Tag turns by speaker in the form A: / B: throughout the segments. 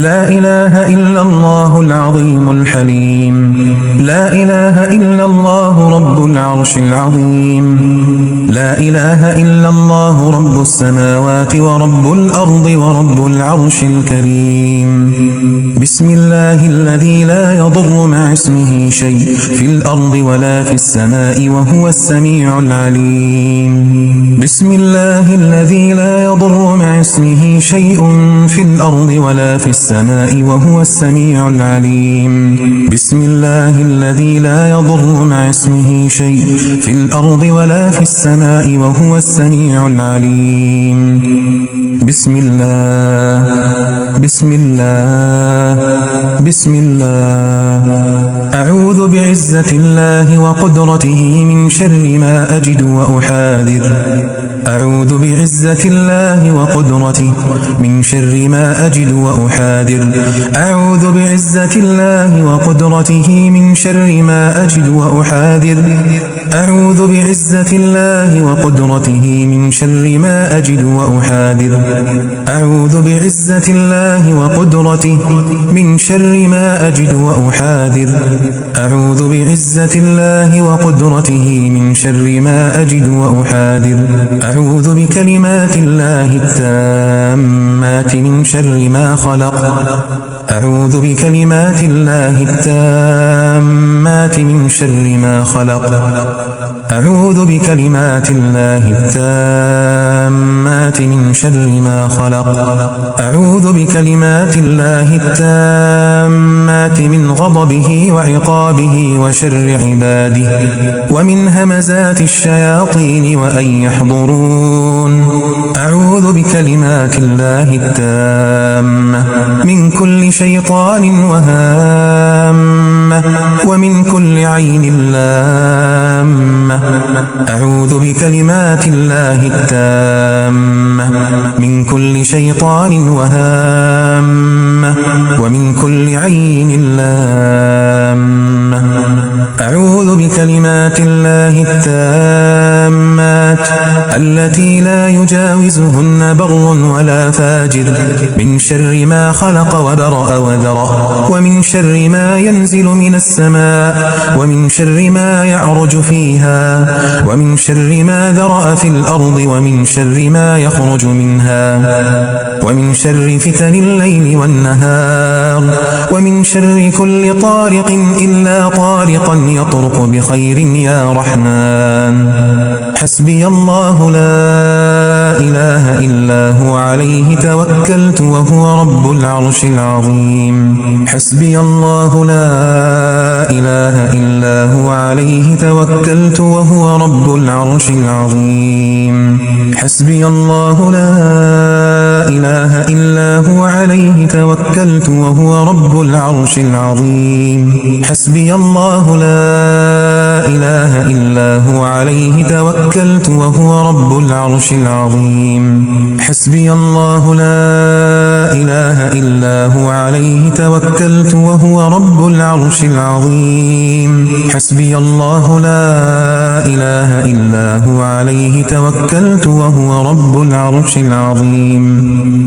A: لا إله إلا الله العظيم الحليم. لا إله إلا الله رب العرش العظيم. لا إله إلا الله رب السماوات ورب الأرض ورب العرش الكريم. بسم الله الذي لا يضر مع اسمه شيء في الأرض ولا في السماء وهو السميع العليم. بسم الله الذي لا يضر مع اسمه شيء في الأرض ولا في السماء وهو السميع العليم. بسم الله الذي لا يضر مع اسمه شيء في الأرض ولا في السماء وهو السميع العليم. بسم الله بسم الله بسم الله. أعوذ بعزة الله وقدرته من شر ما أجد وأحاذر. أعوذ بعزة الله وقدرته من شر ما أجد وأحاذر. أعوذ بعزة الله وقدرته من شر ما أجد وأحاذر. أعوذ بعزة الله وقدرته من شر ما أجد وأحاذر. أعوذ بعزة الله وقدرته من شر ما أجد وأحاذر. أعوذ بعزة الله وقدرته من شر ما أجد وأحاذر. أعوذ بكلمات الله التامات من شر ما خلق. أعوذ بكلمات الله التامات من شر ما خلق. أعوذ بكلمات الله التامات من شر ما خلق. أعوذ بكلمات الله التامات من غضبه وعقابه وشر عباده ومن همزات الشياطين وأن يحضرون. أعوذ بكلمات الله التامة من كل شيطان وهامة ومن كل عين لامة. أعوذ بكلمات الله التامة من كل شيطان وهامة ومن كل عين لامة. أعوذ بكلمات الله التامات التي لا يجاوزهن بر ولا فاجر من شر ما خلق وبرأ وذرأ ومن شر ما ينزل من السماء ومن شر ما يعرج فيها ومن شر ما ذرأ في الأرض ومن شر ما يخرج منها ومن شر فتن الليل والنهار ومن شر كل طارق إلا طارقا يطرق بخير يا رحمن. حسبي الله لا إله إلا هو عليه توكلت وهو رب العرش العظيم. حسبي الله لا إله إلا هو عليه توكلت وهو رب العرش العظيم. حسبي الله لا إله إلا هو عليه توكلت وهو رب العرش العظيم. حسبي الله لا إله إلا هو عليه توكلت وهو رب العرش العظيم. حسبي الله لا إله إلا هو عليه توكلت وهو رب العرش العظيم. حسبي الله لا إله إلا هو عليه توكلت وهو رب العرش العظيم.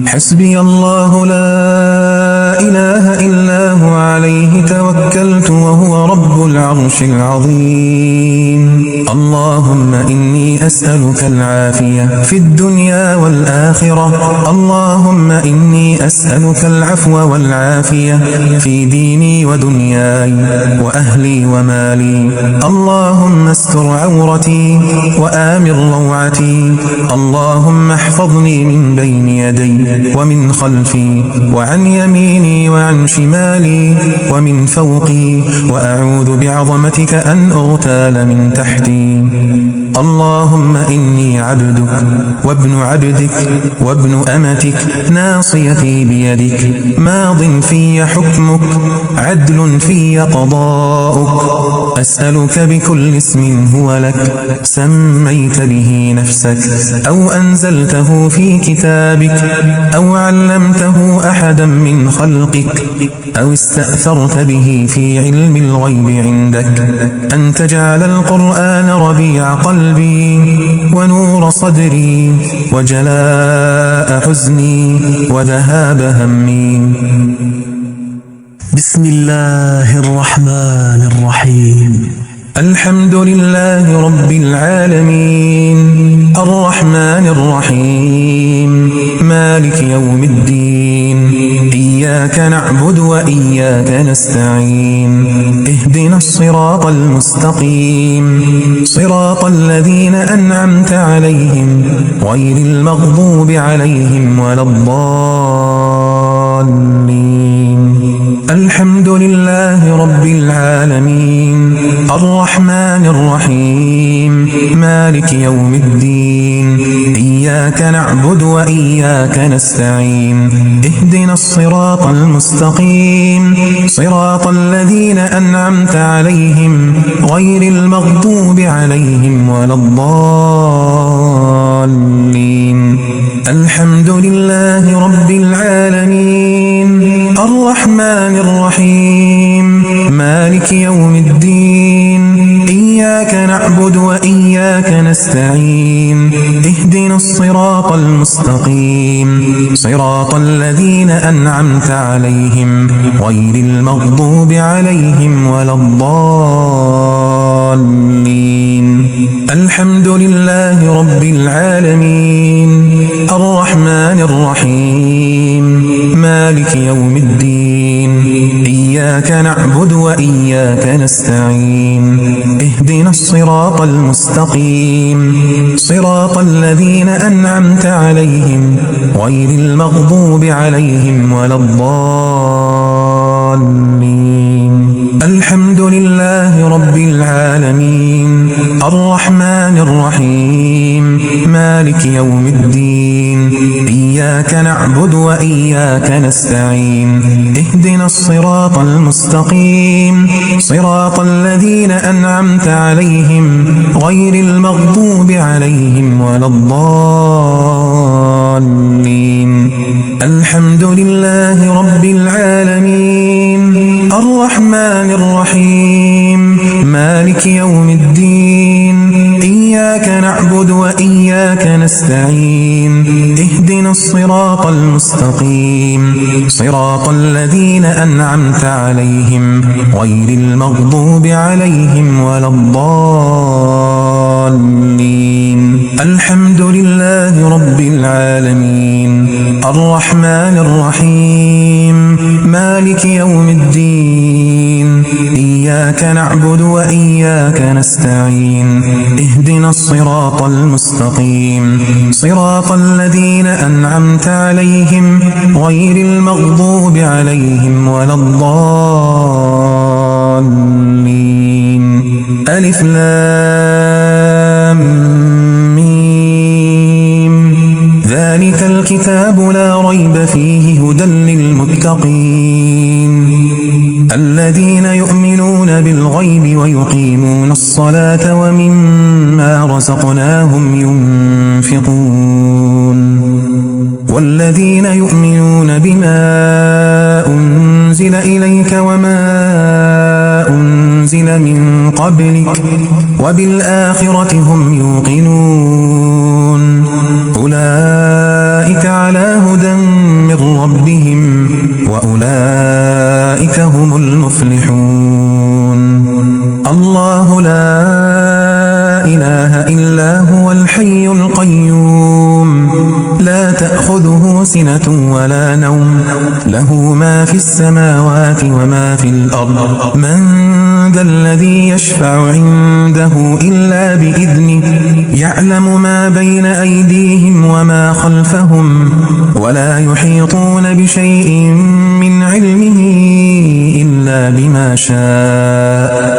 A: حسبي الله لا إله إلا هو عليه توكلت وهو رب العرش العظيم. اللهم إني أسألك العافية في الدنيا والآخرة. اللهم إني أسألك العفو والعافية في ديني ودنياي وأهلي ومالي. اللهم استر عورتي وآمن روعتي. اللهم احفظني من بين يدي ومن خلفي وعن يميني وعن شمالي ومن فوقي وأعوذ بعظمتك أن أغتال من تحتي. اللهم إني عبدك وابن عبدك وابن أمتك ناصيتي بيدك ماض في حكمك عدل في قضاؤك. أسألك بكل اسم هو لك سميت به نفسك أو أنزلته في كتابك أو علمته أحدا من خلقك أو استأثرت به في علم الغيب عندك أن تجعل القرآن ربيع قلبي ونور صدري وجلاء حزني وذهاب همي.
B: بسم الله الرحمن الرحيم.
A: الحمد لله رب العالمين الرحمن الرحيم مالك يوم الدين إياك نعبد وإياك نستعين اهدنا الصراط المستقيم صراط الذين أنعمت عليهم غير المغضوب عليهم ولا الضالين. الحمد لله رب العالمين الرحمن الرحيم مالك يوم الدين إياك نعبد وإياك نستعين اهدنا الصراط المستقيم صراط الذين أنعمت عليهم غير المغضوب عليهم ولا الضالين. الحمد لله رب العالمين الرحمن الرحيم مالك يوم الدين إياك نعبد وإياك نستعين اهدنا الصراط المستقيم صراط الذين أنعمت عليهم غير المغضوب عليهم ولا الضالين. الحمد لله رب العالمين الرحمن الرحيم مالك يوم الدين إياك نعبد وإياك نستعين اهدنا الصراط المستقيم صراط الذين أنعمت عليهم غير المغضوب عليهم ولا الضالين. الحمد لله رب العالمين الرحمن الرحيم مالك يوم الدين إياك نعبد وإياك نستعين اهدنا الصراط المستقيم صراط الذين أنعمت عليهم غير المغضوب عليهم ولا الضالين. الحمد لله رب العالمين الرحمن الرحيم مالك يوم الدين إياك نعبد وإياك نستعين اهدنا الصراط المستقيم صراط الذين أنعمت عليهم غير المغضوب عليهم ولا الضالين. الحمد لله رب العالمين الرحمن الرحيم مالك يوم الدين إياك نعبد وإياك نستعين اهدنا الصراط المستقيم صراط الذين أنعمت عليهم غير المغضوب عليهم ولا الضالين. ألف لام ميم ذلك الكتاب لا ريب فيه هدى للمتقين الذين يؤمنون بالغيب ويقيمون الصلاة ومما رزقناهم ينفقون والذين يؤمنون بما أنزل إليك وما أنزل من قبلك وبالآخرة هم يوقنون أولئك على هدى من ربهم وأولئك هم المفلحون. الله لا إله إلا هو الحي القيوم لا تأخذه سنة ولا نوم له ما في السماوات وما في الأرض من ذا الذي يشفع عنده إلا بإذنه يعلم ما بين أيديهم وما خلفهم ولا يحيطون بشيء من علمه إلا بما شاء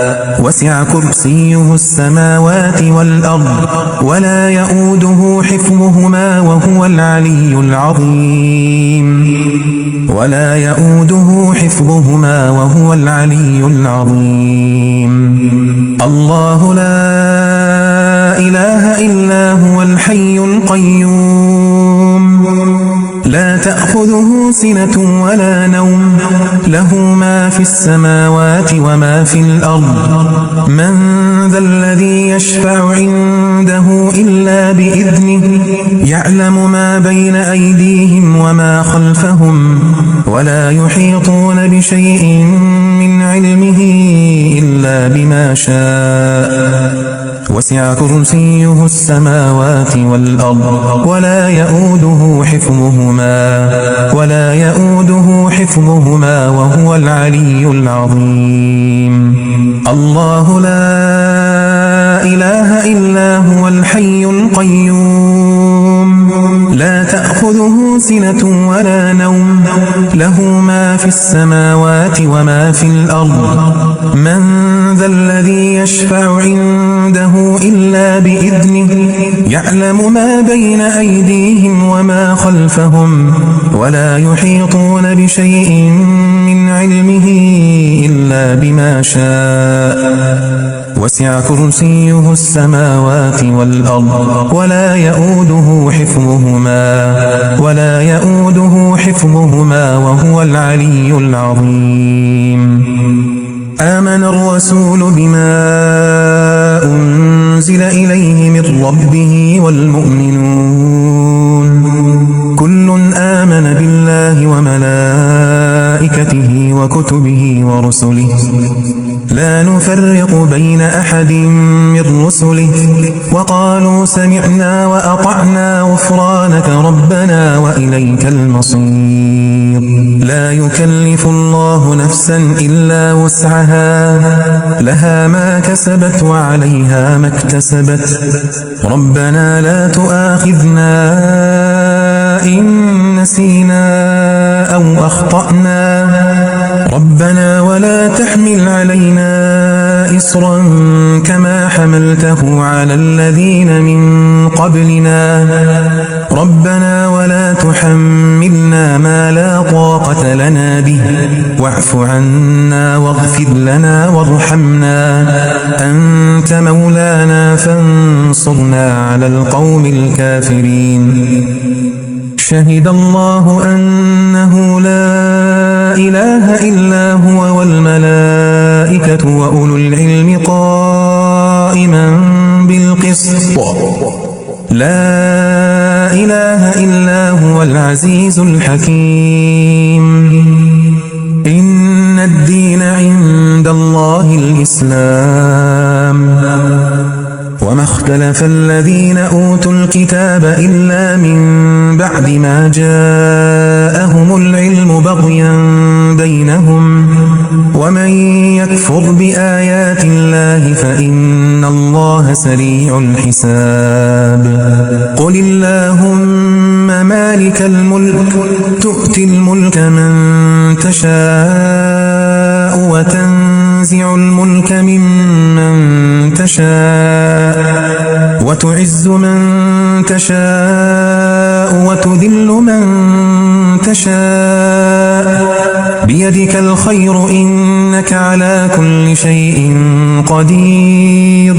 A: وسع كرسيه السماوات والأرض ولا يؤوده حفظهما وهو العلي العظيم ولا يؤوده حفظهما وهو العلي العظيم. الله لا إله إلا هو الحي القيوم لا تأخذه سنة ولا نوم له ما في السماوات وما في الأرض من ذا الذي يشفع عنده إلا بإذنه يعلم ما بين أيديهم وما خلفهم ولا يحيطون بشيء من علمه إلا بما شاء وسع كرسيه السماوات والأرض ولا يؤوده حفظهما وهو العلي العظيم. الله لا إله إلا هو الحي القيوم لا تأخذه سنة ولا نوم له ما في السماوات وما في الأرض من ذا الذي يشفع عنده إلا بإذنه يعلم ما بين أيديهم وما خلفهم ولا يحيطون بشيء من علمه إلا بما شاء وسع كرسيه السماوات والأرض ولا يؤوده حفظهما وهو العلي العظيم. آمن الرسول بما أنزل إليه من ربه والمؤمنون كل آمن بالله وملائكته وكتبه ورسله لا نفرق بين أحد من رسله وقالوا سمعنا وأطعنا غفرانك ربنا وإليك المصير. لا يكلف الله نفسا إلا وسعها لها ما كسبت وعليها ما اكتسبت ربنا لا تؤاخذنا إن نسينا أو أخطأنا ربنا ولا تحمل علينا إصرا كما حملته على الذين من قبلنا ربنا ولا تحملنا ما لا طاقة لنا به واعف عنا واغفر لنا وارحمنا أنت مولانا فانصرنا على القوم الكافرين. شهد الله أنه لا إله إلا هو والملائكة وأولو العلم قائما بالقسط لا إله إلا هو العزيز الحكيم. إن الدين عند الله الإسلام وما اختلف الذين أوتوا الكتاب إلا من بعد ما جاءهم العلم بغيا بينهم ومن يكفر بآيات الله فإن الله سريع الحساب. قل اللهم مالك الملك تؤتي الملك من تشاء وتنزع الملك ممن تشاء وتعز من تشاء وتذل من تشاء بيدك الخير إنك على كل شيء قدير.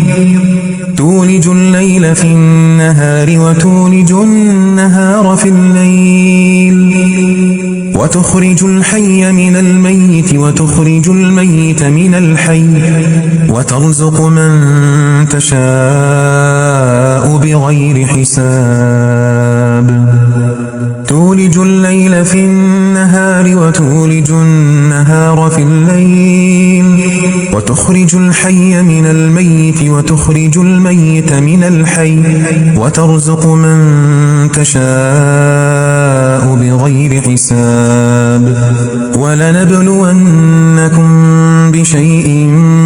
A: تولج الليل في النهار وتولج النهار في الليل وتخرج الحي من الميت وتخرج الميت من الحي وترزق من تشاء بغير حساب. تولج الليل في النهار وتولج النهار في الليل وتخرج الحي من الميت وتخرج الميت من الحي وترزق من تشاء بغير حساب. ولنبلونكم بشيء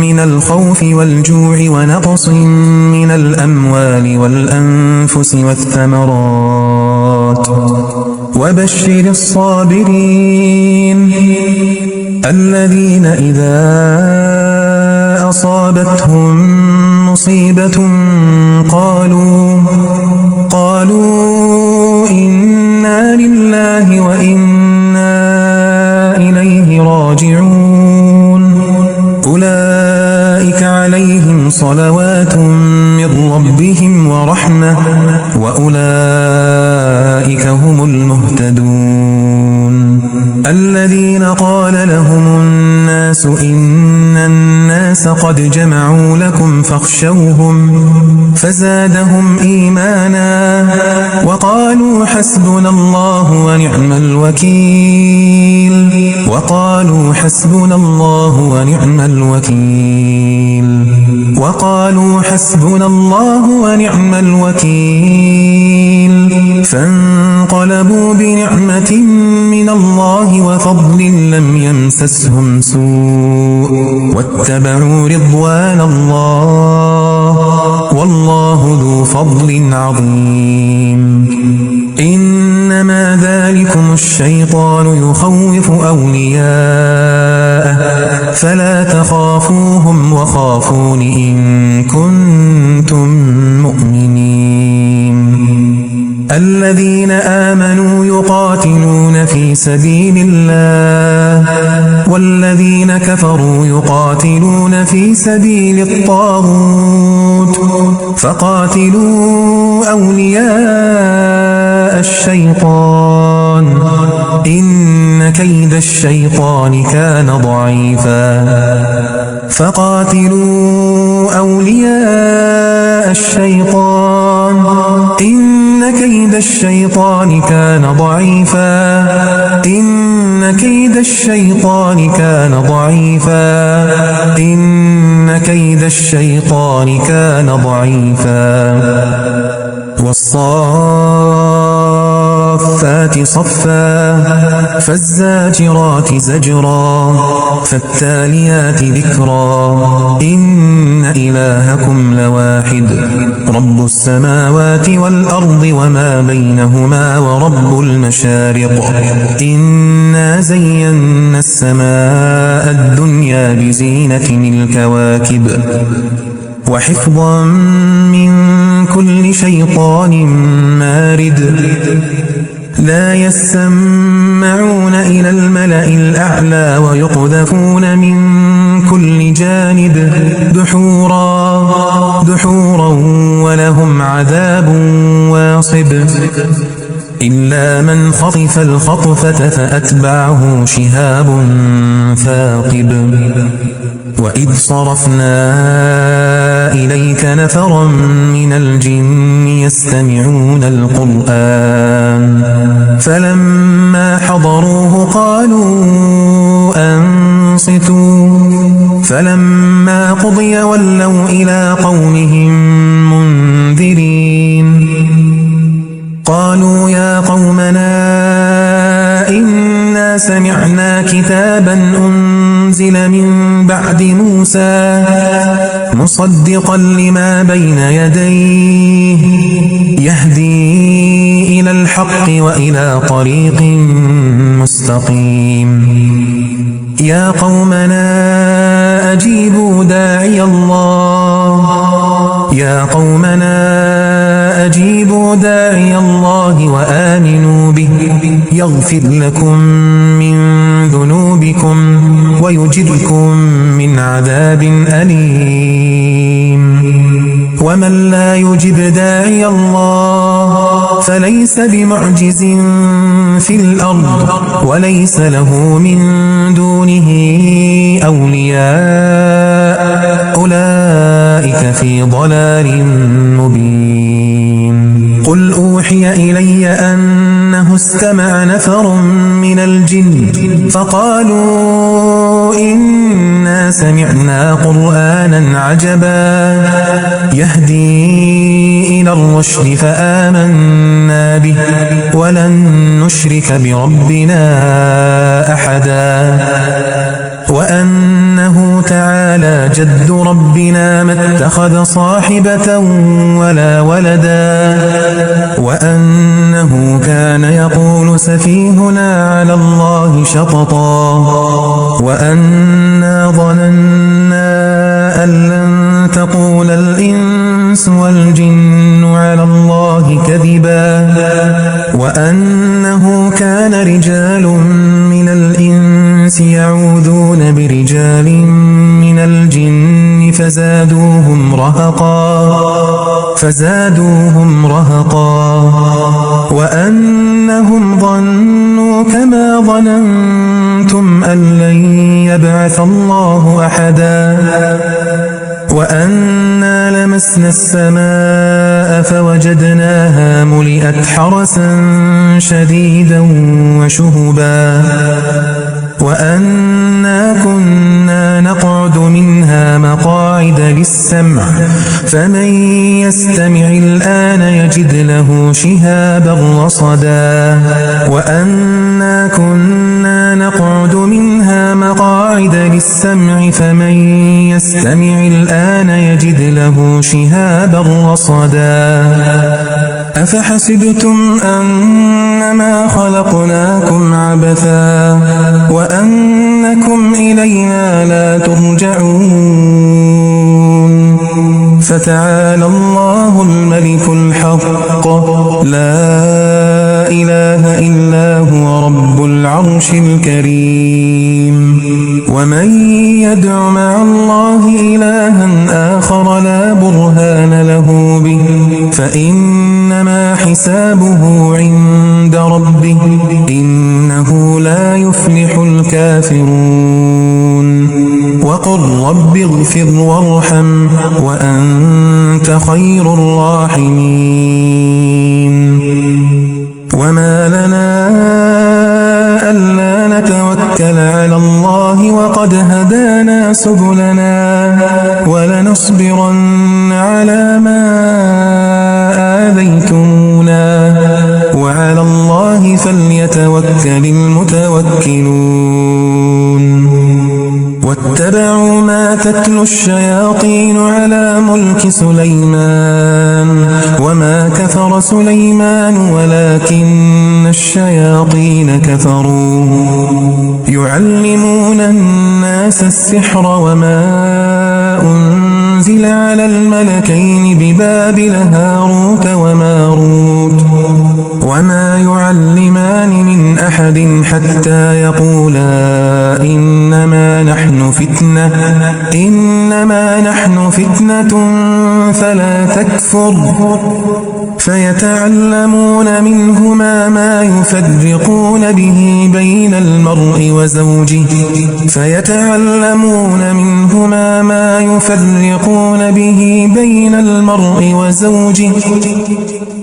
A: من الخوف والجوع ونقص من الأموال والأنفس والثمرات وبشر الصابرين الذين إذا أصابتهم مصيبة قالوا إنا لله وإنا إليه راجعون. أولئك عليهم صلوات من ربهم ورحمة وأولئك هم المهتدون. الذين قال لهم الناس إن الناس قد جمعوا لكم فاخشوهم فزادهم إيمانا وقالوا حسبنا الله ونعم الوكيل وقالوا حسبنا الله ونعم الوكيل وقالوا حسبنا الله ونعم الوكيل فانقلبوا بنعمة من الله وفضل لم يمسسهم سوء واتبعوا رضوان الله والله ذو فضل عظيم إنما ذلكم الشيطان يخوف أولياءه فلا تخافوهم وخافون إن كنتم مؤمنين الذين آمنوا يقاتلون في سبيل الله والذين كفروا يقاتلون في سبيل الطاغوت فقاتلوا أولياء الشيطان إن كيد الشيطان كان ضعيفا فقاتلوا أولياء الشيطان إن كيد الشيطان كان ضعيفا إن كيد الشيطان كان ضعيفا إن كيد الشيطان كان ضعيفا والصافات صفا فالزاجرات زجرا فالتاليات ذكرا إن إلهكم لواحد رب السماوات والأرض وما بينهما ورب المشارق إنا زينا السماء الدنيا بزينة الكواكب وحفظا من كل شيطان مارد لا يسمعون إلى الملأ الأعلى ويقذفون من كل جانب دحورا ولهم عذاب واصب إلا من خطف الخطفة فأتبعه شهاب ثاقب وإذ صرفنا إليك نفرا من الجن يستمعون القرآن فلما حضروه قالوا أنصتوا فلما قضي ولوا إلى قومهم منذرين قالوا يا قومنا إنا سمعنا كتابا أنزل من بعد موسى مصدقا لما بين يديه يهدي إلى الحق وإلى طريق مستقيم يا قومنا أجيبوا داعي الله يا قومنا أجيبوا داعي الله وآمنوا به يغفر لكم من ذنوبكم ويجركم من عذاب أليم ومن لا يجب داعي الله فليس بمعجز في الأرض وليس له من دونه أولياء أولئك في ضلال مبين قل أوحي إلي أنه استمع نفر من الجن فقالوا إنا سمعنا قرآنا عجبا يهدي إلى الرشد فآمنا به ولن نشرك بربنا أحدا وأنه تعالى جد ربنا ما اتخذ صاحبة ولا ولدا وأنه كان يقول سفيهنا على الله شططا وأنا ظننا أن لن تقول الإنس والجن على الله كذبا وأنه كان رجال من الإنس يعوذون برجال من الجن فزادوهم رهقا وأنهم ظنوا كما ظننتم أن لن يبعث الله أحدا وأنا لمسنا السماء فوجدناها ملئت حرسا شديدا وشهبا وأنا كنا نقعد منها مقاعد للسمع فمن يستمع الآن يجد له شهابا رصدا وأنا كنا نقعد منها مقاعد للسمع فمن يستمع الآن يجد له شهابا رصدا أفحسبتم أنما خلقناكم عبثا وأنكم إلينا لا ترجعون فتعالى الله الملك الحق لا إله إلا هو رب العرش الكريم ومن يدع مع الله إلها آخر لا برهان له به فإنما حسابه عند ربه إنه لا يفلح الكافرون وقل رب اغفر وارحم وأنت خير الراحمين وما لنا ألا نتوكل على الله وقد هدانا سبلنا ولنصبرن على ما آذيتمونا وعلى الله فليتوكل المتوكلون واتبعوا ما تتلو الشياطين على ملك سليمان وما كفر سليمان ولكن الشياطين كفروا يعلمون الناس السحر وما أنزل على الملكين ببابل هاروت وماروت وما يعلمان من أحد حتى يقولا إنما نحن فتنة فلا تكفر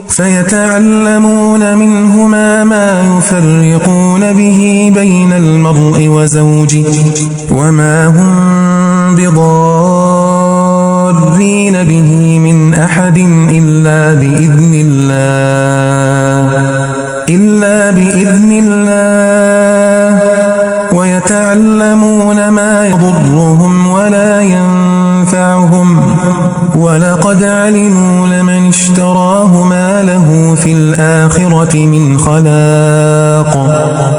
A: فيتعلمون منهما ما يفرقون به بين المرء وزوجه وما هم بضارين به من أحد إلا بإذن الله ويتعلمون ما يضرهم ولا ينفعهم ولقد علموا لمن اشتراه ما له في الآخرة من خلاق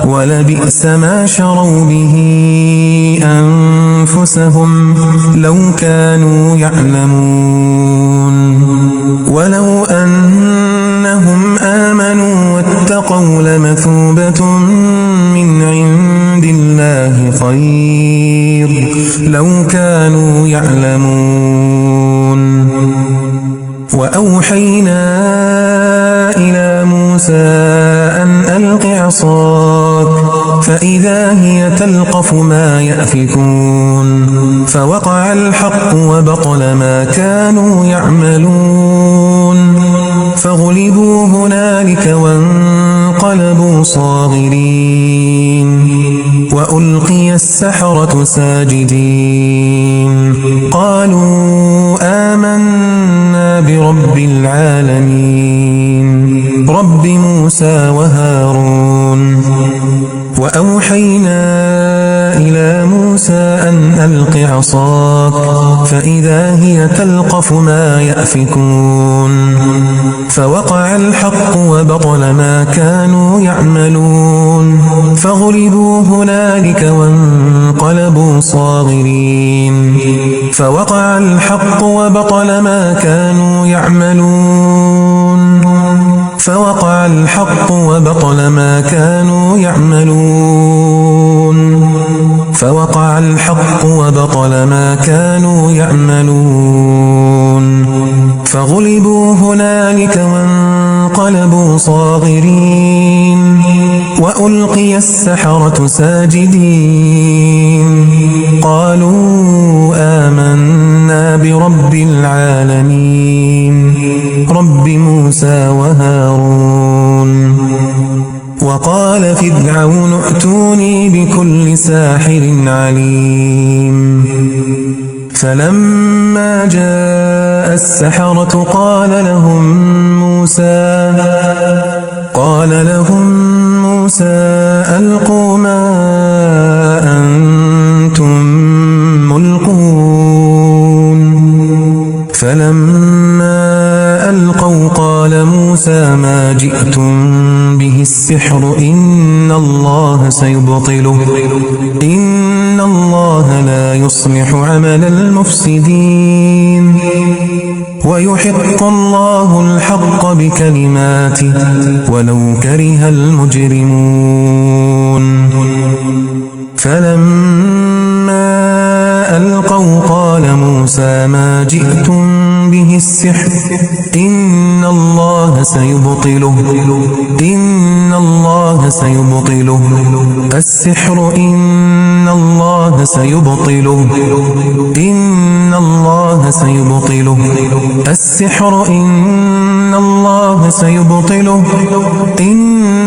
A: ولبئس ما شروا به أنفسهم لو كانوا يعلمون ولو أنهم آمنوا واتقوا لمثوبة من عند الله خير لو كانوا يعلمون وأوحينا إلى موسى أن ألق عصاك فإذا هي تلقف ما يأفكون فوقع الحق وبطل ما كانوا يعملون فغلبوا هنالك وانقلبوا صاغرين وألقي السحرة ساجدين قالوا آمنا برب العالمين رب موسى وهارون وأوحينا إلى موسى أن ألق عصاك فإذا هي تلقف ما يأفكون فوقع الحق وبطل ما كانوا يعملون فغلبوا هنالك وانقلبوا صاغرين فوقع الحق وبطل ما كانوا يعملون فوقع الحق وبطل ما كانوا يعملون فوقع الحق وبطل ما كانوا يعملون فغلبوا هنالك وانقلبوا صاغرين وألقي السحرة ساجدين قالوا آمنا برب العالمين رب موسى وهارون. وقال فرعون ائتوني بكل ساحر عليم. فلما جاء السحرة قال لهم موسى ألقوا ما أنتم ملقون. فلما ألقوا قال موسى ما جئتم به السحر إن الله سيبطله إن الله لا يصلح عمل المفسدين ويحق الله الحق بكلماته ولو كره المجرمون. فلما ألقوا قال موسى ما جئتم به السحر إن الله سيبطله السحر إن الله سيبطله السحر إن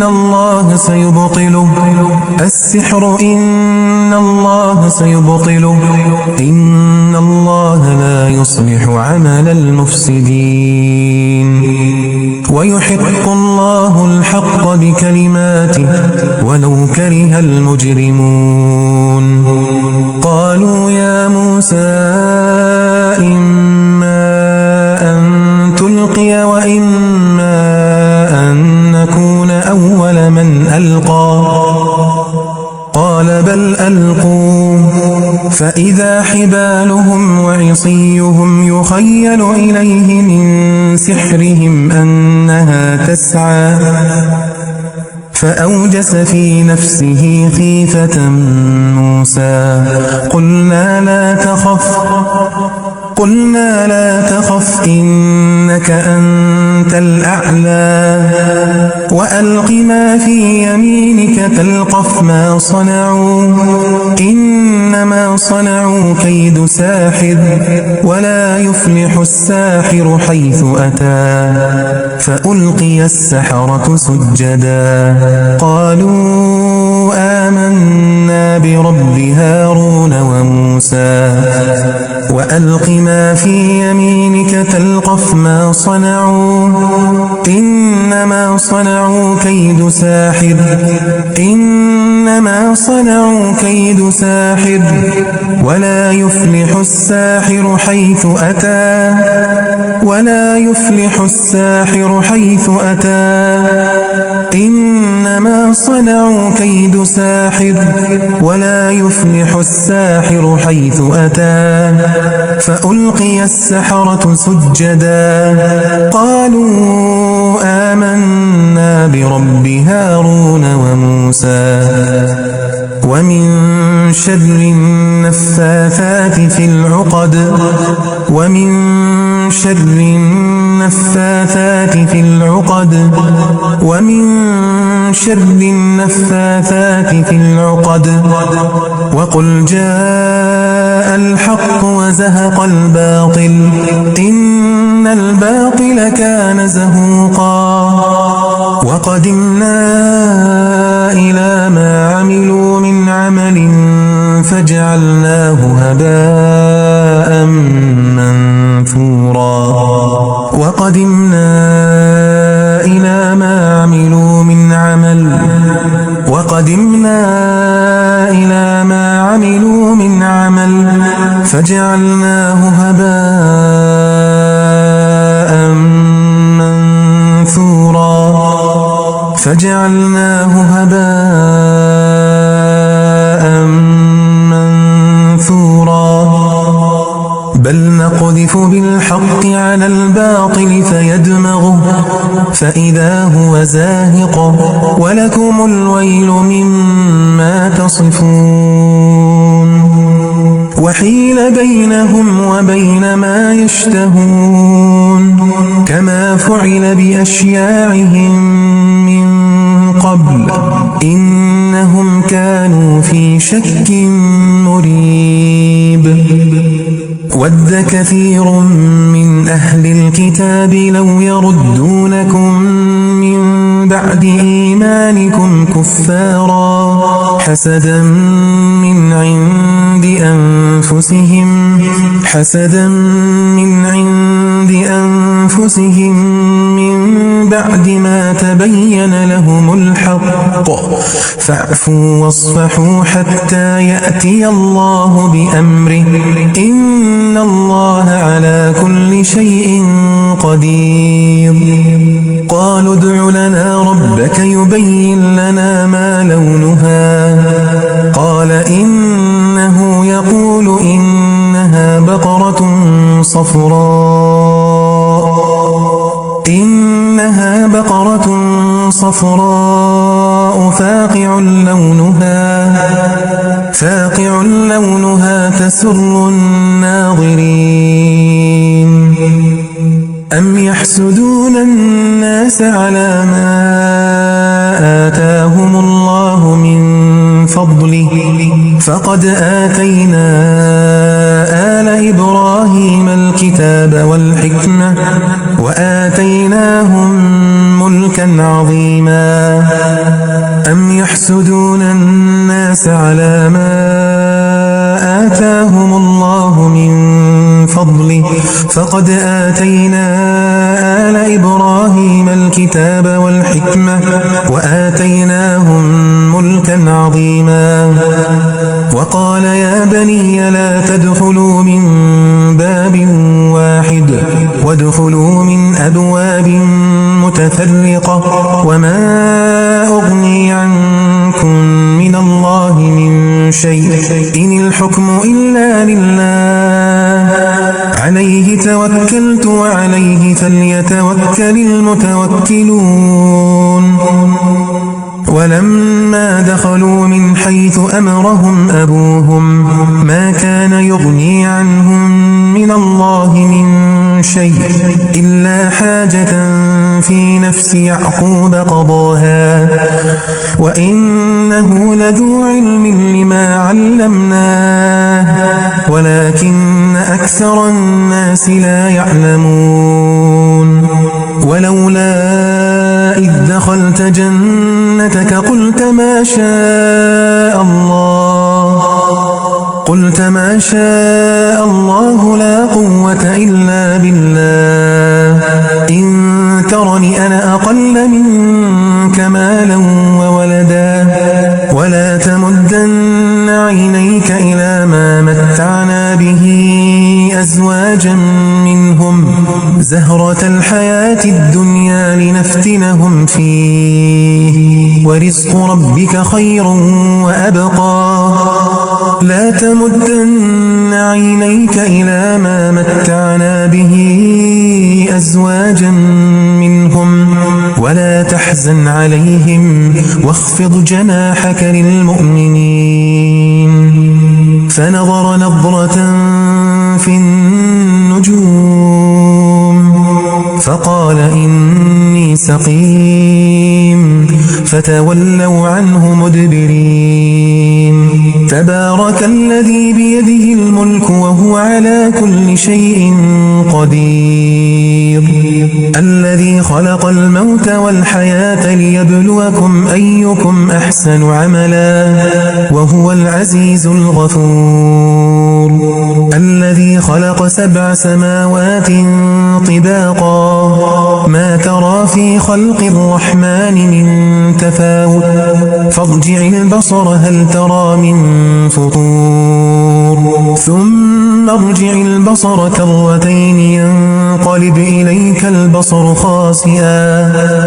A: الله سيبطله السحر إن الله سيبطله إن الله لا يصلح عمل المفسدين ويحق الله الحق بكلماته ولو كره المجرمون. قالوا يا موسى إما أن تلقي وإما أن نكون أول من ألقى. قال بل ألقوا فإذا حبالهم وعصيهم يخيل إليه من سحرهم أنها تسعى فأوجس في نفسه خيفة موسى قلنا لا تخف إنك أنت الأعلى وألق ما في يمينك تلقف ما صنعوا إنما صنعوا كيد ساحر ولا يفلح الساحر حيث أتى. فألقي السحرة سجدا قالوا آمنا برب هارون وموسى. وألق ما في يمينك تلقف ما صنعوا إنما صنعوا كيد ساحر ولا يفلح الساحر حيث أتى إنما صنعوا كيد ساحر ولا يفلح الساحر حيث أتى. فألقي السحرة سجدا قالوا آمنا برب هارون وموسى. ومن شر النفاثات في العقد وقل جاء الحق وزهق الباطل إن الباطل كان زهوقا. وقدمنا إلى ما عملوا من عمل فجعلناه هباء منثورا. وقدمنا إلى ما عملوا من عمل فجعلناه هباء منثورا. بل نقذف بالحق على الباطل فيدمغه فإذا هو زاهق ولكم الويل مما تصفون. وحيل بينهم وبين ما يشتهون كما فعل بأشياعهم من قبل إنهم كانوا في شك مريب ود كثير من أهل الكتاب لو يردونكم من بعد إيمانكم كفارا حسدا من عند أنفسهم من بعد ما تبين لهم الحق فاعفوا واصفحوا حتى يأتي الله بأمره إن الله على كل شيء قدير قالوا ادع لنا ربك يبين لنا ما لونها قال إنه يقول إنها بقرة صفراء فاقع لونها تسر الناظرين أم يحسدون الناس على ما آتاهم الله من فضله فقد آتينا آل إبراهيم الكتاب والحكمة وآتيناهم ملكا عظيما أم يحسدون الناس على ما آتاهم الله من فضله فقد آتينا آل إبراهيم الكتاب والحكمة وآتيناهم ملكا عظيما وقال يا بني لا تدخلوا من باب واحد وادخلوا من أبواب متفرقة وما أغني عنكم من الله من شيء إن الحكم إلا لله عليه توكلت وعليه فليتوكل المتوكلون ولما دخلوا من حيث أمرهم أبوهم ما كان يغني عنهم من الله من شيء إلا حاجة في نفس يعقوب قضاها وإنه لذو علم لما علمناه ولكن أكثر الناس لا يعلمون ولولا إذ دخلت جنتك قلت ما شاء الله لا قوة إلا بالله إن ترني أنا أقل منك مالا وولدا ولا تمدن عينيك إلى ما متعنا به أزواجا منهم زهرة الحياة الدنيا لنفتنهم فيه ورزق ربك خير وأبقى لا تمدن عينيك إلى ما متعنا به أزواجا منهم ولا تحزن عليهم واخفض جناحك للمؤمنين فنظر نظرة في النجوم فقال إني سقيم فتولوا عنه مدبرين تبارك الذي بيده الملك وهو على كل شيء قدير الذي خلق الموت والحياة ليبلوكم أيكم أحسن عملا وهو العزيز الغفور الذي خلق 7 سماوات طباقا ما ترى في خلق الرحمن من تفاوت فارجع البصر هل ترى من فطور ثم ارجع البصر كرتين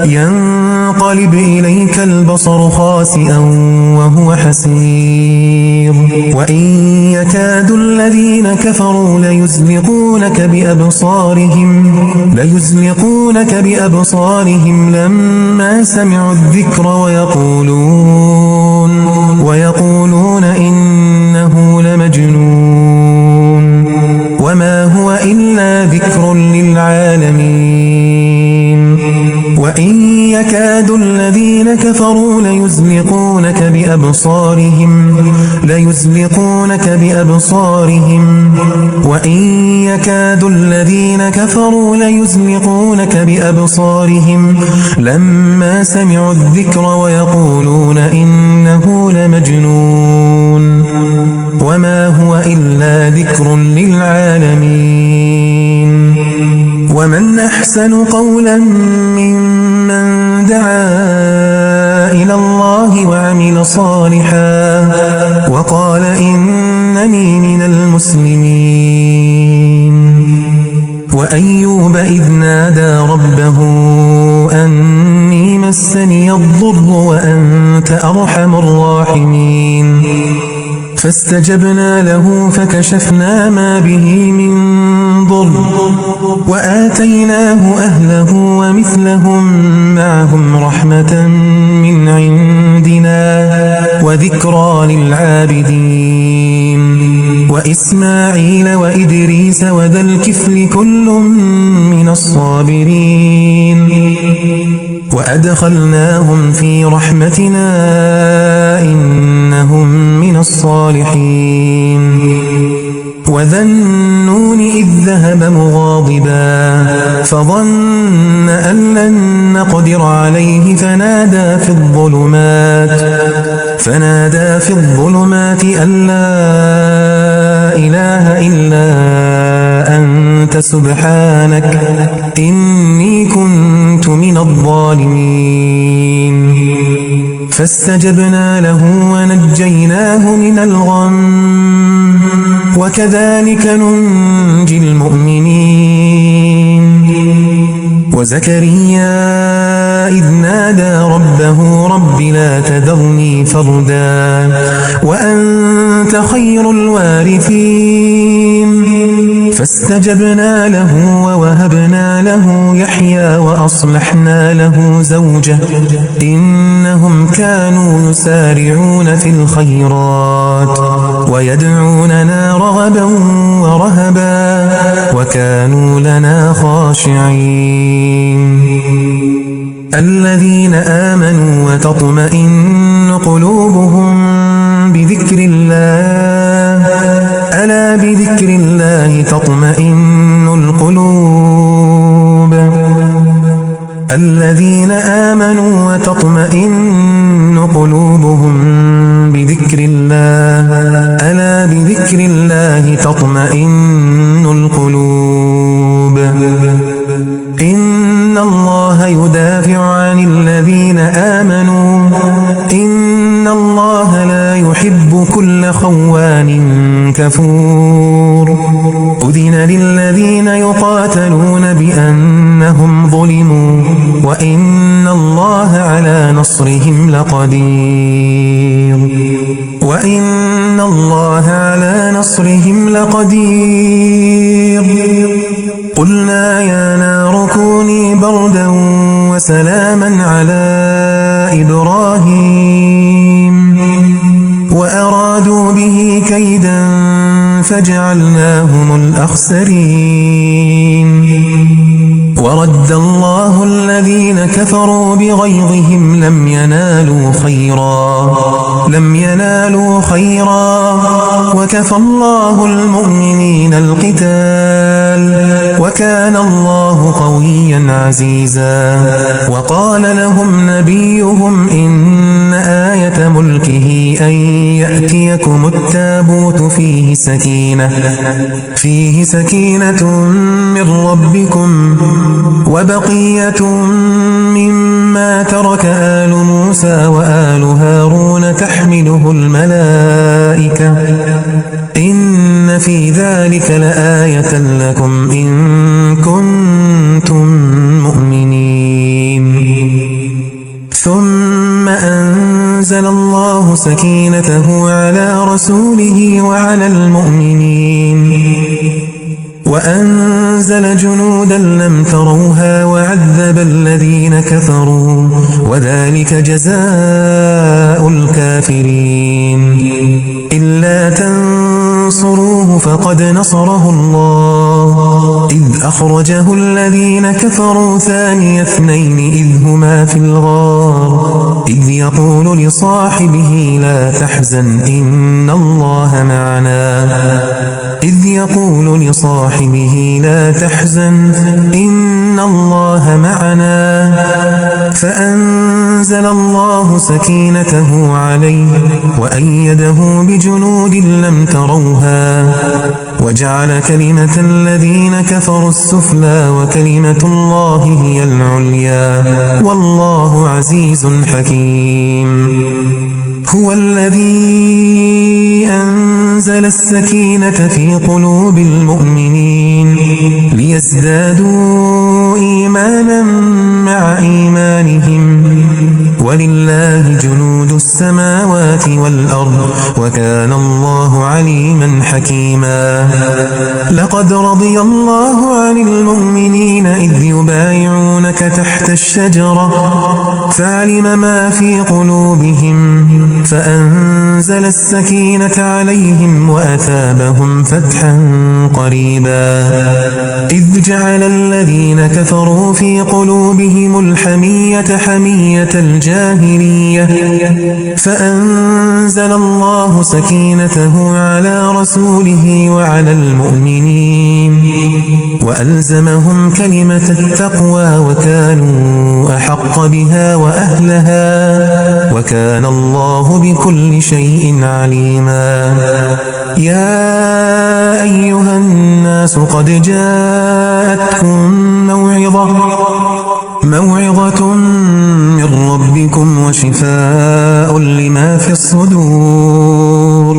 A: ينقلب إليك البصر خاسئا وهو حسير وإن يكاد الذين كفروا ليزلقونك بأبصارهم لما سمعوا الذكر ويقولون إنه لمجنون وما هو إلا ذكر للعالمين وإن يكاد الذين كفروا كفروا ليزلقونك بأبصارهم وإن يكاد الذين كفروا ليزلقونك بأبصارهم لما سمعوا الذكر ويقولون إنه لمجنون وما هو إلا ذكر للعالمين ومن أحسن قولا ممن دعا إلى الله وعمل صالحا وقال إنني من المسلمين وأيوب إذ نادى ربه أني مسني الضر وأنت أرحم الراحمين فاستجبنا له فكشفنا ما به من ضر وآتيناه أهله ومثلهم معهم رحمة من عندنا وذكرى للعابدين وإسماعيل وإدريس وذا الكفل كل من الصابرين وأدخلناهم في رحمتنا إنهم من الصالحين وذا النون إذ ذهب مغاضبا فظن أن لن نقدر عليه فنادى في الظلمات أن لا إله إلا أنت سبحانك إني كنت من الظالمين فاستجبنا له ونجيناه من الغم وكذلك ننجي المؤمنين وزكريا إذ نادى ربه رب لا تذرني فردا وأنت خير الوارثين فاستجبنا له ووهبنا له يحيى وأصلحنا له زوجه إنهم كانوا يسارعون في الخيرات ويدعوننا رغبا ورهبا وكانوا لنا خاشعين الذين آمنوا وتطمئن قلوبهم بذكر الله ألا بذكر الله تطمئن القلوب الذين آمنوا وتطمئن قلوبهم بذكر الله ألا بذكر الله تطمئن القلوب إن الله يدافع عن الذين آمنوا إن الله لا يحب كل خوان كفور أذن للذين يقاتلون بأنهم ظلموا وإن الله على نصرهم لقدير قلنا يا نار كوني بردا وسلاما على إبراهيم وأرادوا به كيدا فجعلناهم الأخسرين ورد الله الذين كفروا بغيظهم لم ينالوا خيرا وكفى الله المؤمنين القتال وكان الله قويا عزيزا وقال لهم نبيهم إن آية ملكه أن يأتيكم التابوت فيه سكينة من ربكم وبقية مما ترك آل موسى وآل هارون تحمله الملائكة إن في ذلك لآية لكم إن كنتم مؤمنين ثم أنزل الله سكينته على رسوله وعلى المؤمنين وأنزل جنودا لم تروها وعذب الذين كفروا وذلك جزاء الكافرين إلا تنصروه فقد نصره الله إذ أخرجه الذين كفروا ثاني اثنين إذ هما في الغار إذ يقول لصاحبه لا تحزن إن الله معنا إذ يقول لصاحبه لا تحزن إن الله معنا فأنزل الله سكينته عليه وأيده بجنود لم تروها وجعل كلمة الذين كفروا السفلى وكلمة الله هي العليا والله عزيز حكيم هو الذي أنزل السكينة في قلوب المؤمنين ليزدادوا إيمانا مع إيمانهم ولله جنود السماوات والأرض وكان الله عليما حكيما لقد رضي الله عن المؤمنين إذ يبايعونك تحت الشجرة فعلم ما في قلوبهم فأنزل السكينة عليهم وأثابهم فتحا قريبا إذ جعل الذين كفروا في قلوبهم الحمية حمية الجاهلية فأنزل الله سكينته على رسوله وعلى المؤمنين وألزمهم كلمة التقوى وكانوا أحق بها وأهلها وكان الله بكل شيء عليما يا أيها الناس قد جاءتكم موعظة من ربكم وشفاء لما في الصدور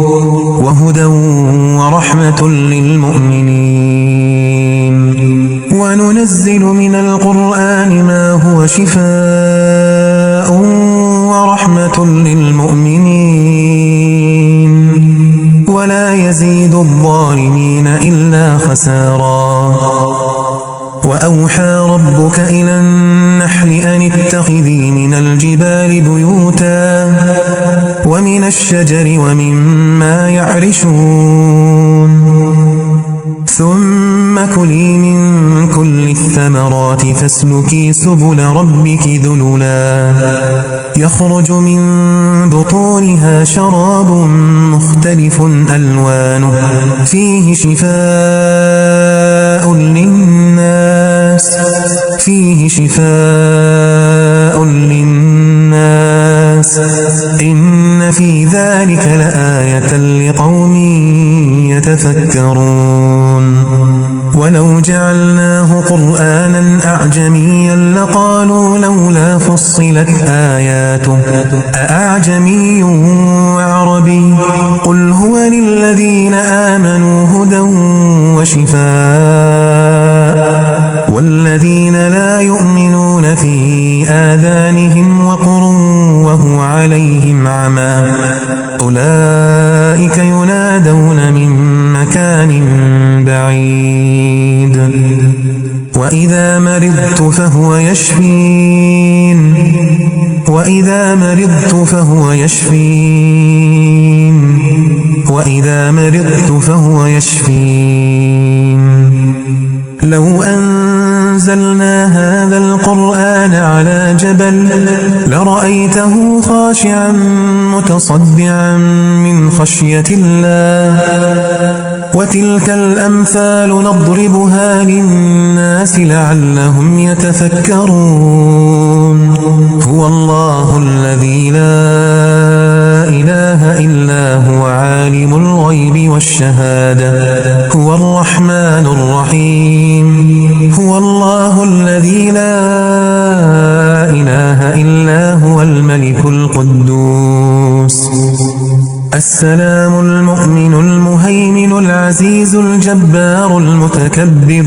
A: وهدى ورحمة للمؤمنين وننزل من القرآن ما هو شفاء ورحمة للمؤمنين ولا يزيد الظالمين إلا خسارا وأوحى ربك إلى النحل أن اتخذي من الجبال بيوتا ومن الشجر ومما يعرشون ثم كلي من كل الثمرات فاسلكي سبل ربك ذللا يخرج من بطونها شراب مختلف ألوانه فيه شفاء للناس إن في ذلك لآية لقوم يتفكرون ولو جعلناه قرآنا أعجميا لقالوا لولا فصلت آياته أأعجمي وعربي قل هو للذين آمنوا هدى وشفاء والذين لا يؤمنون في آذانهم وقر وهو عليهم عمى أولئك ينادون من مكان بعيد وإذا مرضت فهو يشفين لو أنزلنا هذا القرآن على جبل لرأيته خاشعا متصدعا من خشية الله وتلك الأمثال نضربها للناس لعلهم يتفكرون هو الله الذي لا إله إلا هو عالم الغيب والشهادة هو الرحمن الرحيم هو الله الذي لا إله إلا هو الملك القدوس السلام المؤمن المهيمن العزيز الجبار المتكبر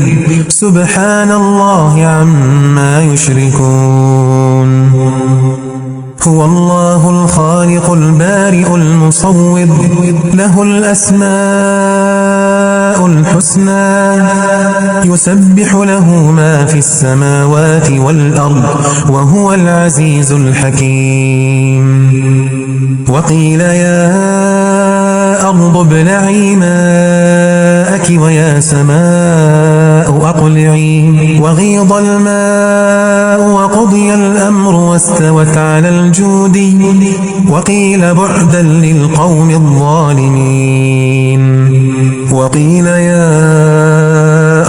A: سبحان الله عما يشركون هو الله الخالق البارئ المصور له الأسماء الحسنى يسبح له ما في السماوات والأرض وهو العزيز الحكيم وقيل يا أرض ابلعي ماءك معك ويا سماء أقلعي وغيض الماء وقضي الأمر واستوت على الجود وقيل بعدا للقوم الظالمين وقيل يا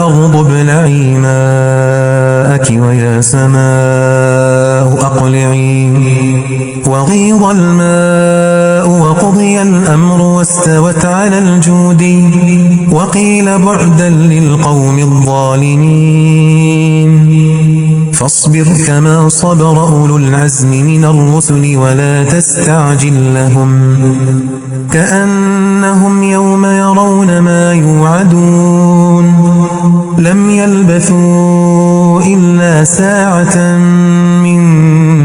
A: أرض ابلعي ماءك ويا سماء أقلعي وغيض الماء وقضي الأمر واستوت على الجود وقيل بعدا للقوم الظالمين فاصبر كما صبر أولو العزم من الرسل ولا تستعجل لهم كأنهم يوم يرون ما يوعدون لم يلبثوا إلا ساعة من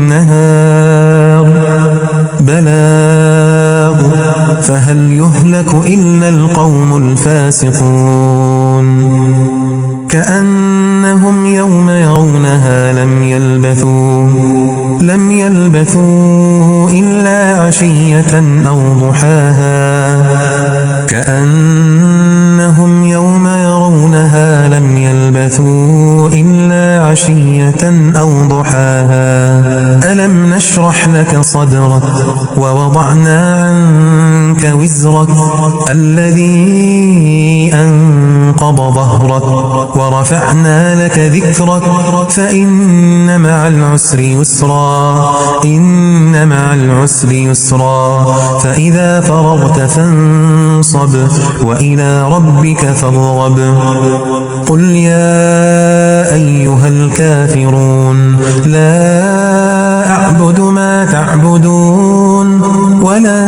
A: نهار بلاغ فهل يهلك إلا القوم الفاسقون كأنهم يوم يرونها لم يلبثوا إلا عشية أو ضحاها كأنهم يوم يرونها لم يلبثوا إلا عشية أو ضحاها ألم نشرح لك صدرك ووضعنا عنك وزرك الذي أنقض ظهرك ورفعنا لك ذكرك فإن مع العسر يسرا إن مع العسر يسرا فإذا فرغت فانصب وإلى ربك فارغب قل يا أيها الكافرون لا أعبد ما تعبدون ولا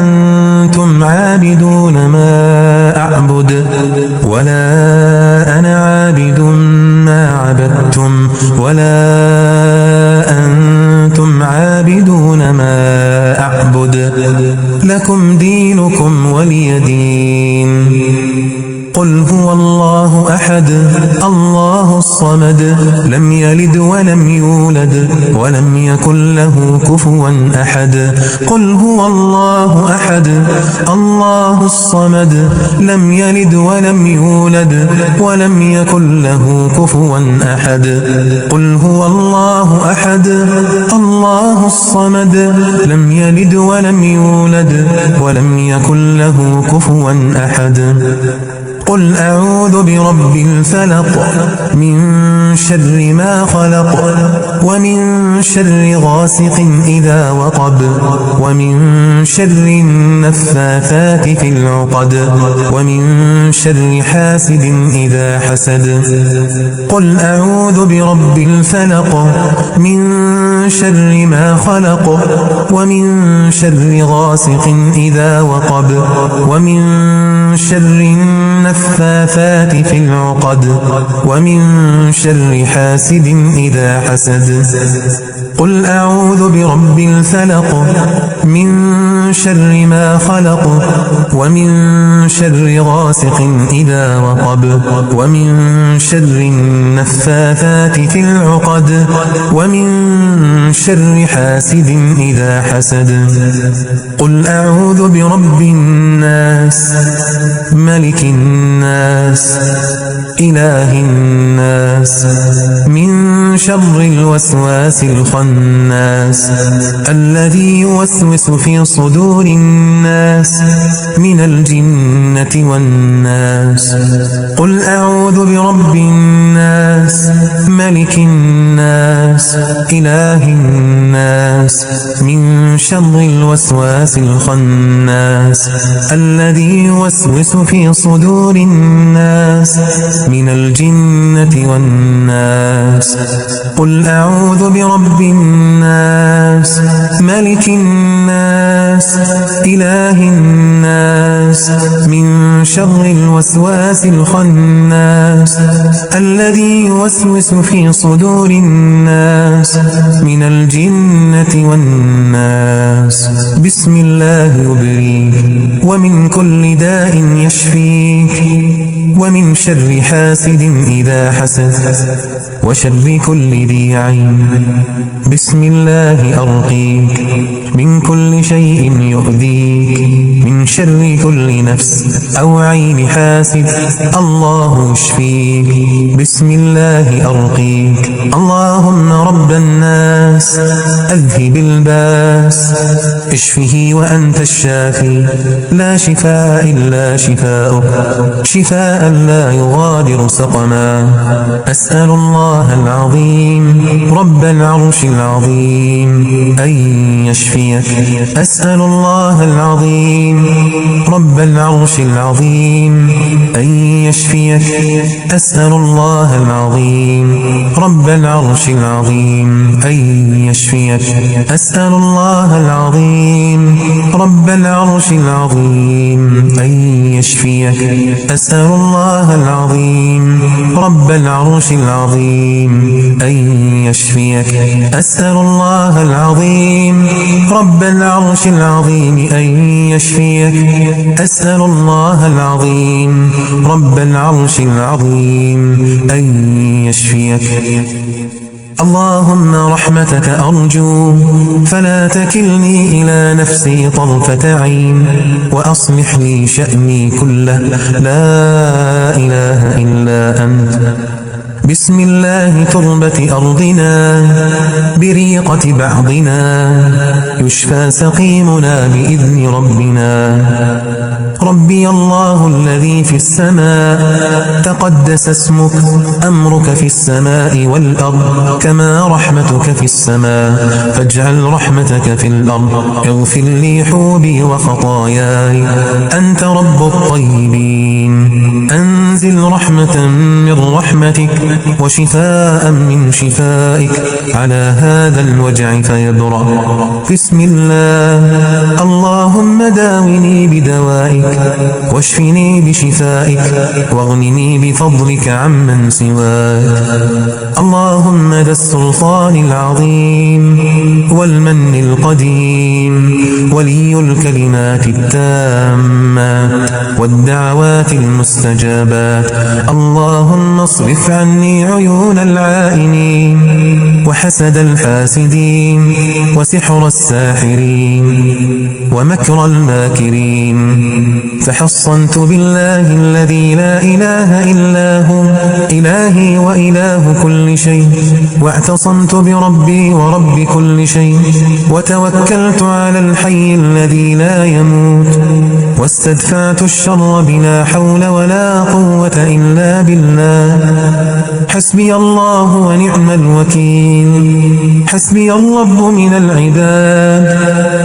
A: أنتم عابدون ما أعبد ولا أنا عابد ما عبدتم ولا أنتم عابدون ما أعبد لكم دينكم ولي دين قل هو الله أحد الله الصمد لم يلد ولم يولد ولم يكن له كفوا أحد قل هو الله أحد الله الصمد لم يلد ولم يولد ولم يكن له كفوا أحد قل هو الله أحد الله الصمد لم يلد ولم يولد ولم يكن له كفوا أحد قل أعوذ برب الفلق من شر ما خلق ومن شر غاسق إذا وقب ومن شر النفاثات في العقد ومن شر حاسد إذا حسد قل أعوذ برب الفلق من شر ما خلق ومن شر غاسق إذا وقب ومن شر النفاثات في العقد ومن شر حاسد إذا حسد قل أعوذ برب الفلق من شر ما خلق ومن شر غاسق إذا وقب ومن شر النفاثات في العقد ومن شر حاسد إذا حسد قل أعوذ برب الناس ملك الناس إله الناس من شر الوسواس الخناس الذي يوسوس في صدور الناس من الجنة والناس قل أعوذ برب الناس ملك الناس إله الناس من شر الوسواس الخناس الذي يوسوس في صدور الناس من الجنة والناس قل أعوذ برب الناس ملك الناس إله الناس من شر الوسواس الخناس الذي يوسوس في صدور الناس من الجنة والناس بسم الله يبريك ومن كل داء يشفيك ومن شر حاسد إذا حسد وشر كل كل ذي عين. بسم الله أرقيك من كل شيء يؤذيك، من شر كل نفس أو عين حاسد الله يشفيك. بسم الله أرقيك اللهم رب الناس أذهب الباس اشفه وأنت الشافي، لا شفاء إلا شفاؤك، شفاء لا يغادر سقما. أسأل الله العظيم رب العرش العظيم أن يشفيك. أسأل الله العظيم رب العرش العظيم أن يشفيك. أسأل الله العظيم رب العرش العظيم أن يشفيك. أسأل الله العظيم رب العرش العظيم أن يشفيك. أسأل الله العظيم رب العرش العظيم أن يشفيك. أسأل الله العظيم رب العرش العظيم أن يشفيك. أسأل الله العظيم رب العرش العظيم أن يشفيك. اللهم رحمتك أرجو فلا تكلني إلى نفسي طرفة عين، وأصلح لي شأني كله، لا إله إلا أنت. بسم الله تربة أرضنا بريقة بعضنا، يشفى سقيمنا بإذن ربنا. ربي الله الذي في السماء تقدس اسمك، أمرك في السماء والأرض كما رحمتك في السماء، فاجعل رحمتك في الأرض. اغفر لي حوبي وخطاياي، أنت رب الطيبين. أنزل رحمة من رحمتك وشفاء من شفائك على هذا الوجع فيبرأ. بسم الله. اللهم داوني بدوائك واشفني بشفائك، واغنني بفضلك عمن سواك. اللهم ذا السلطان العظيم والمن القديم، ولي الكلمات التامات والدعوات المستجابات. اللهم اصرف عني عيون العائنين وحسد الحاسدين وسحر الساحرين ومكر الماكرين. فحصنت بالله الذي لا إله إلا هو إلهي وإله كل شيء، واعتصمت بربي ورب كل شيء، وتوكلت على الحي الذي لا يموت، واستدفعت الشر بلا حول ولا قوة إلا بالله. حسبي الله ونعم الوكيل، حسبي الرب من العباد،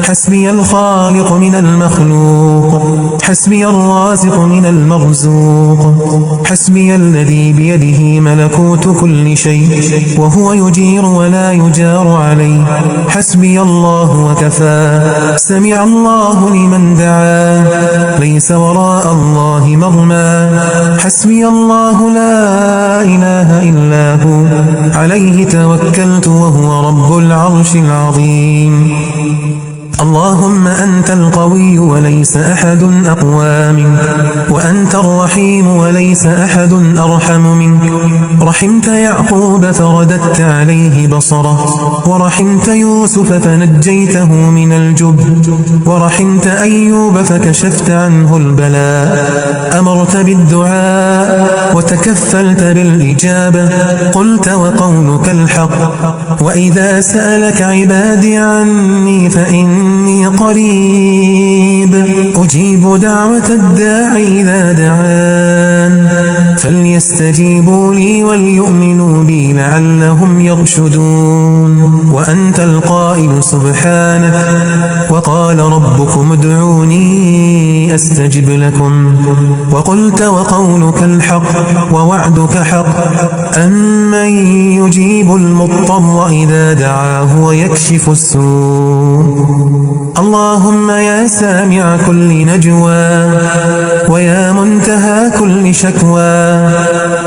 A: حسبي الخالق من المخلوق، حسبي الرازق من المرزوق، حسبي الذي بيده ملكوت كل شيء وهو يجير ولا يجار عليه. حسبي الله وكفى. سمع الله لمن دعا، ليس وراء الله مرمى. حسبي الله لا إله إلا هو، عليه توكلت وهو رب العرش العظيم. اللهم أنت القوي وليس أحد أقوى منك، وأنت الرحيم وليس أحد أرحم منك. رحمت يعقوب فرددت عليه بصره، ورحمت يوسف فنجيته من الجب، ورحمت أيوب فكشفت عنه البلاء. أمرت بالدعاء وتكفلت بالإجابة، قلت وقولك الحق. وإذا سألك عبادي عني فإني قريب أجيب دعوة الداعي إذا دعان، فليستجيبوا لي وليؤمنوا بي لعلهم يرشدون. وأنت القائل سبحانك، وقال ربكم ادعوني أستجب لكم. وقلت وقولك الحق ووعدك حق. أمن يجيب المضطر إذا دعاه ويكشف السوء. اللهم يا سامع كل نجوى، ويا منتهى كل شكوى،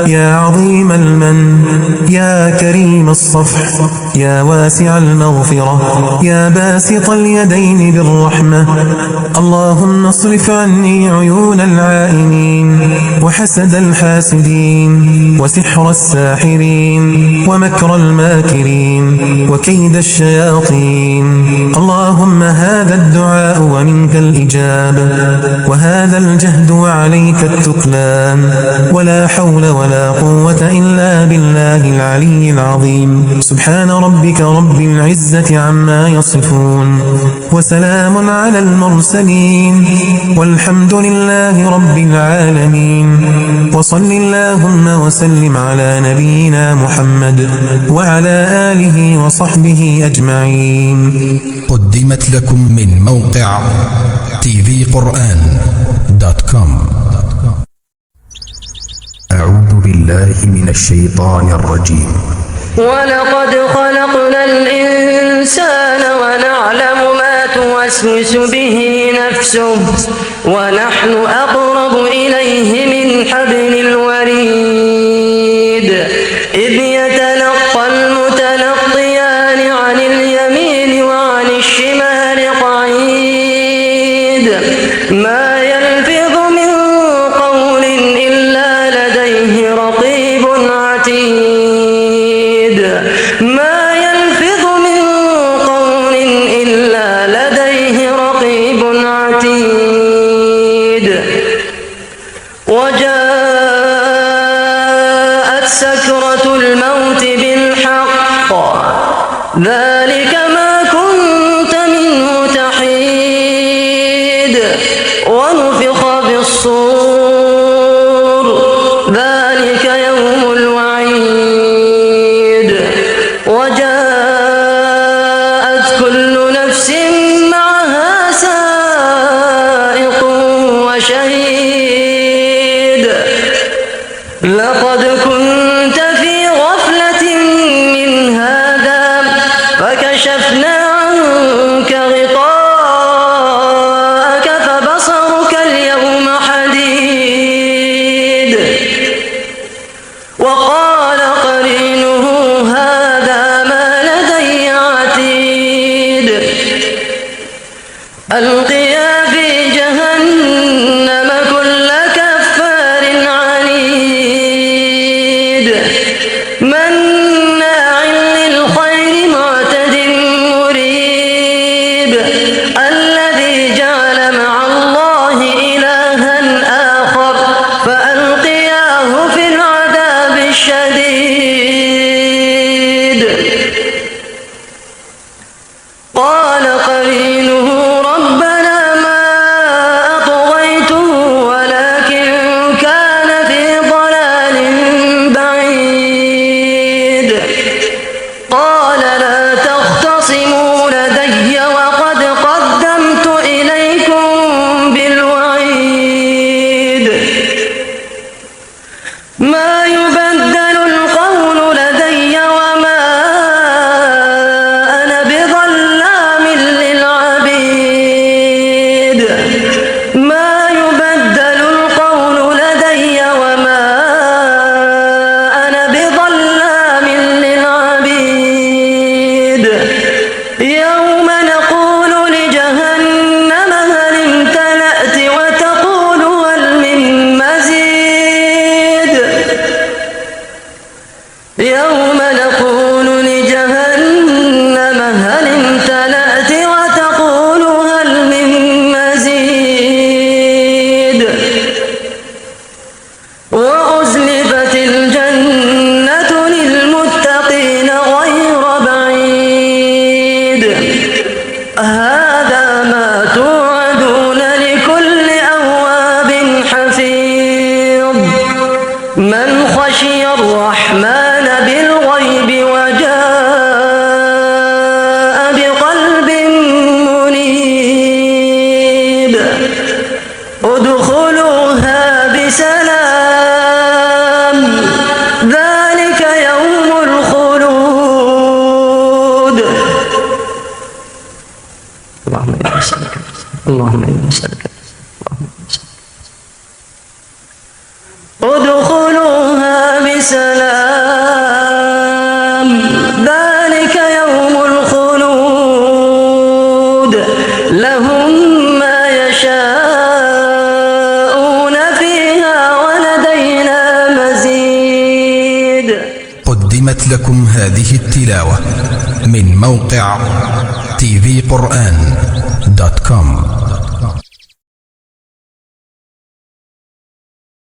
A: يا عظيم المن، يا كريم الصفح، يا واسع المغفرة، يا باسط اليدين بالرحمة. اللهم اصرف عني عيون العائنين وحسد الحاسدين وسحر الساحرين ومكر الماكرين وكيد الشياطين. اللهم هذا الدعاء ومنك الإجابة، وهذا الجهد وعليك التكلان، ولا حول ولا قوة إلا بالله العلي العظيم. سبحان ربك رب العزة عما يصفون، وسلام على المرسلين، والحمد لله رب العالمين. وصل اللهم وسلم على نبينا محمد وعلى آله وصحبه أجمعين.
C: قدمت لكم من موقع tvquran.com. أعوذ بالله من الشيطان الرجيم.
D: ولقد خلقنا الإنسان ونعلم ما توسوس به نفسه ونحن أقرب إليه من حبل الوريد. إذ يتلقى المتلقيان عن اليمين وعن الشمال قعيد. ما يلفظ من قول إلا لديه رقيب عتيد. ما يلفظ من قول إلا لديه رقيب عتيد. وجاءت سكرة الموت بالحق، ذلك ما كنت منه تحيد. ونفخ بالصور، ذلك يوم الوعيد. وجاءت كل نفس معها سائق وشهيد. لقد كنت في غفلة من هذا فكشفنا عنك غطاءك فبصرك اليوم حديد. وقال قرينه هذا ما لدي عتيد. ألقيا في جهنم كل كفار عنيد. مناع للخير معتد مريب. الذي جعل مع الله إلها آخر فألقياه في العذاب الشديد. قال قرينه ربنا ما أطغيته ولكن كان في ضلال بعيد. قال لا تختصموا لدي وقد قدمت إليكم بالوعيد. ما يبدل القول لدي وما أنا بظلام للعبيد. ما يبدل القول لدي وما أنا بظلام للعبيد. يوم نقول لجهنم هل امتلأت وتقول هل من مزيد. يوم نقول لجهنم هل امتلأت وتقول هل من مزيد. وأزلفت الجنة للمتقين غير بعيد. هذا ما توعدون لكل أواب حفيظ. من خشي الرحمن بالغيب وجاء بقلب منيب. ادخلوها بسلام، ذلك يوم الخلود. اللهم إنا نسألك، اللهم إنا نسألك، ادخلوها بسلام، ذلك يوم الخلود. لهم ما يشاءون فيها ولدينا
C: قدمت لكم هذه التلاوة من موقع tvquran.com.